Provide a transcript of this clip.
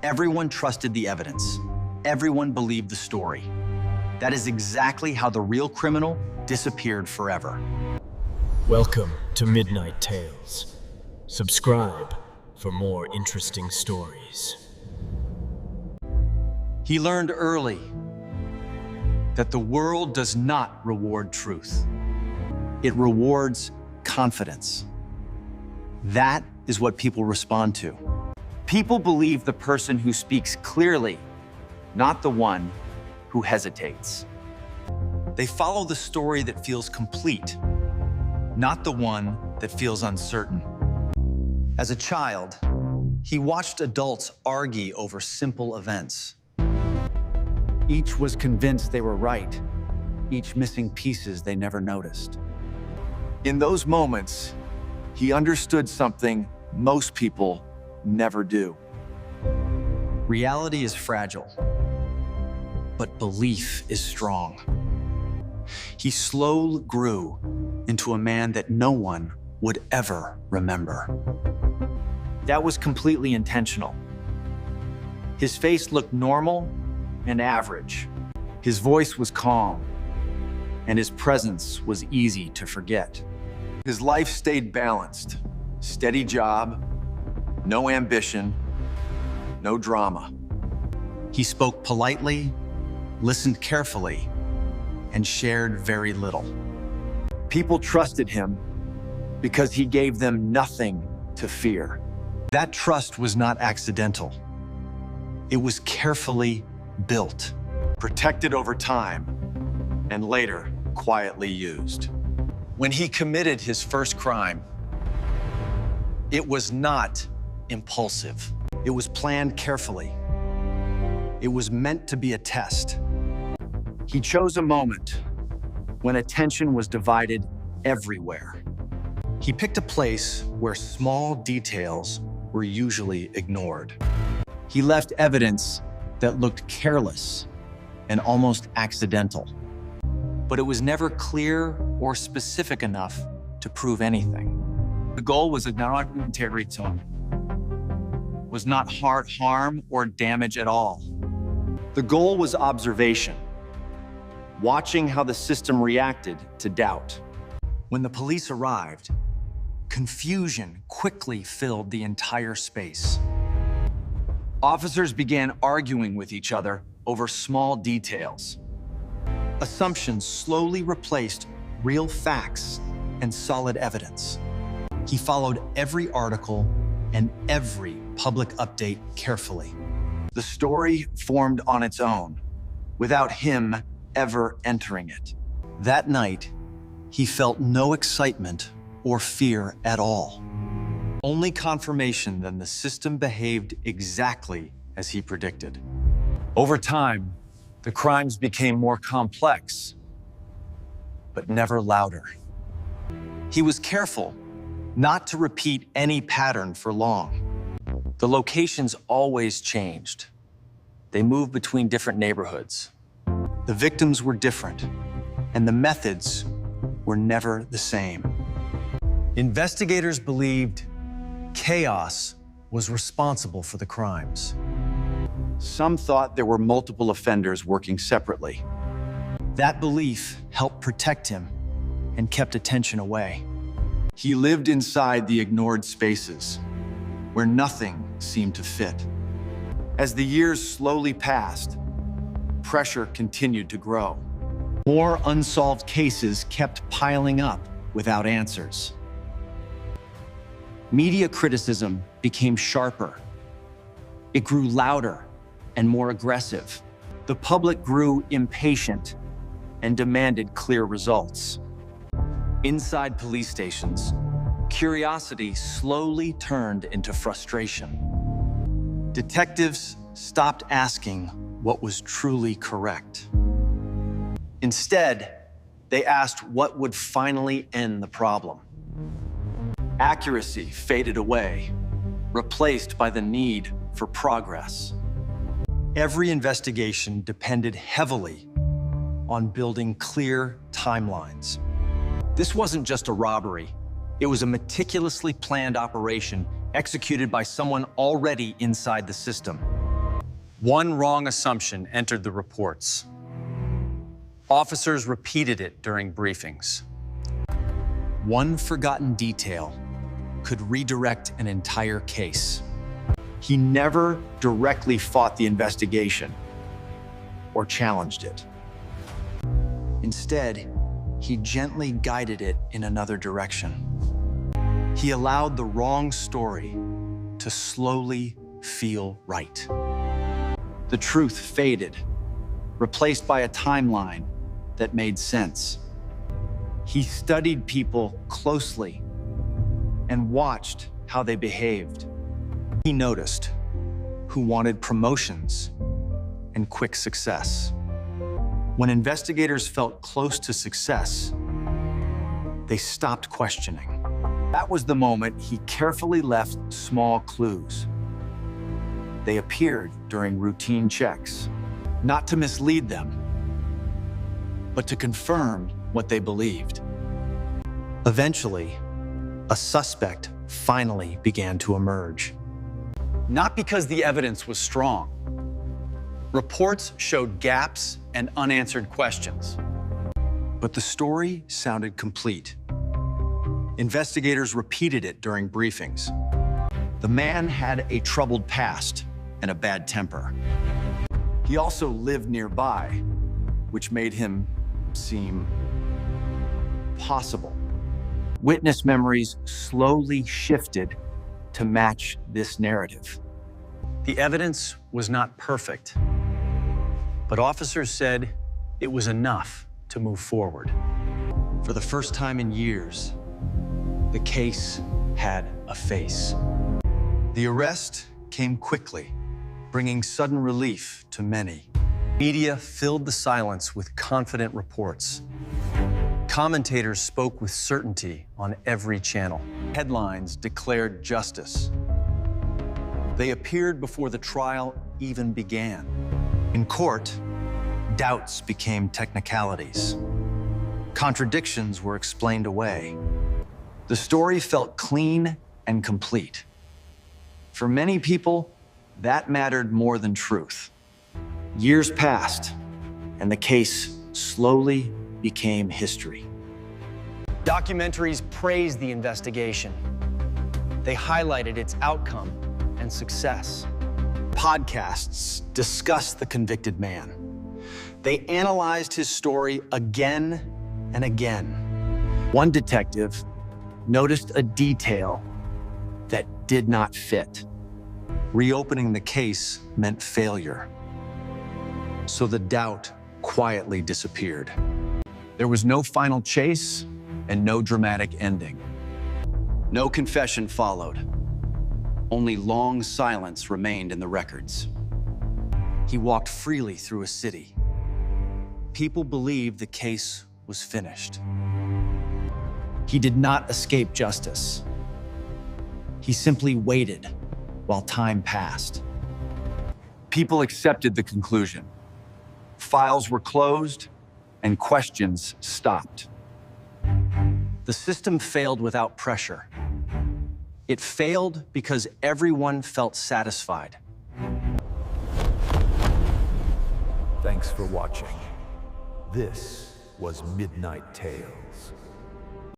Everyone trusted the evidence. Everyone believed the story. That is exactly how the real criminal disappeared forever. Welcome to Midnight Tales. Subscribe for more interesting stories. He learned early that the world does not reward truth. It rewards confidence. That is what people respond to. People believe the person who speaks clearly, not the one who hesitates. They follow the story that feels complete, not the one that feels uncertain. As a child, he watched adults argue over simple events. Each was convinced they were right, each missing pieces they never noticed. In those moments, he understood something most people never do. Reality is fragile, but belief is strong. He slowly grew into a man that no one would ever remember. That was completely intentional. His face looked normal and average. His voice was calm, and his presence was easy to forget. His life stayed balanced. Steady job, no ambition, no drama. He spoke politely, listened carefully, and shared very little. People trusted him because he gave them nothing to fear. That trust was not accidental. It was carefully built, protected over time, and later quietly used. When he committed his first crime, it was not impulsive. It was planned carefully. It was meant to be a test. He chose a moment when attention was divided everywhere. He picked a place where small details were usually ignored. He left evidence that looked careless and almost accidental. But it was never clear or specific enough to prove anything. The goal was not harm or damage at all. The goal was observation, watching how the system reacted to doubt. When the police arrived, confusion quickly filled the entire space. Officers began arguing with each other over small details. Assumptions slowly replaced real facts and solid evidence. He followed every article and every public update carefully. The story formed on its own, without him ever entering it. That night, he felt no excitement or fear at all. Only confirmation that the system behaved exactly as he predicted. Over time, the crimes became more complex, but never louder. He was careful not to repeat any pattern for long. The locations always changed. They moved between different neighborhoods. The victims were different, and the methods were never the same. Investigators believed chaos was responsible for the crimes. Some thought there were multiple offenders working separately. That belief helped protect him and kept attention away. He lived inside the ignored spaces, where nothing seemed to fit. As the years slowly passed, pressure continued to grow. More unsolved cases kept piling up without answers. Media criticism became sharper. It grew louder and more aggressive. The public grew impatient and demanded clear results. Inside police stations, curiosity slowly turned into frustration. Detectives stopped asking what was truly correct. Instead, they asked what would finally end the problem. Accuracy faded away, replaced by the need for progress. Every investigation depended heavily on building clear timelines. This wasn't just a robbery. It was a meticulously planned operation executed by someone already inside the system. One wrong assumption entered the reports. Officers repeated it during briefings. One forgotten detail could redirect an entire case. He never directly fought the investigation or challenged it. Instead, he gently guided it in another direction. He allowed the wrong story to slowly feel right. The truth faded, replaced by a timeline that made sense. He studied people closely and watched how they behaved. He noticed who wanted promotions and quick success. When investigators felt close to success, they stopped questioning. That was the moment he carefully left small clues. They appeared during routine checks, not to mislead them, but to confirm what they believed. Eventually, a suspect finally began to emerge. Not because the evidence was strong. Reports showed gaps and unanswered questions. But the story sounded complete. Investigators repeated it during briefings. The man had a troubled past and a bad temper. He also lived nearby, which made him seem possible. Witness memories slowly shifted to match this narrative. The evidence was not perfect, but officers said it was enough to move forward. For the first time in years, the case had a face. The arrest came quickly, bringing sudden relief to many. Media filled the silence with confident reports. Commentators spoke with certainty on every channel. Headlines declared justice. They appeared before the trial even began. In court, doubts became technicalities. Contradictions were explained away. The story felt clean and complete. For many people, that mattered more than truth. Years passed, and the case slowly became history. Documentaries praised the investigation. They highlighted its outcome and success. Podcasts discussed the convicted man. They analyzed his story again and again. One detective noticed a detail that did not fit. Reopening the case meant failure. So the doubt quietly disappeared. There was no final chase and no dramatic ending. No confession followed. Only long silence remained in the records. He walked freely through a city. People believed the case was finished. He did not escape justice. He simply waited while time passed. People accepted the conclusion. Files were closed and questions stopped. The system failed without pressure. It failed because everyone felt satisfied. Thanks for watching. This was Midnight Tales.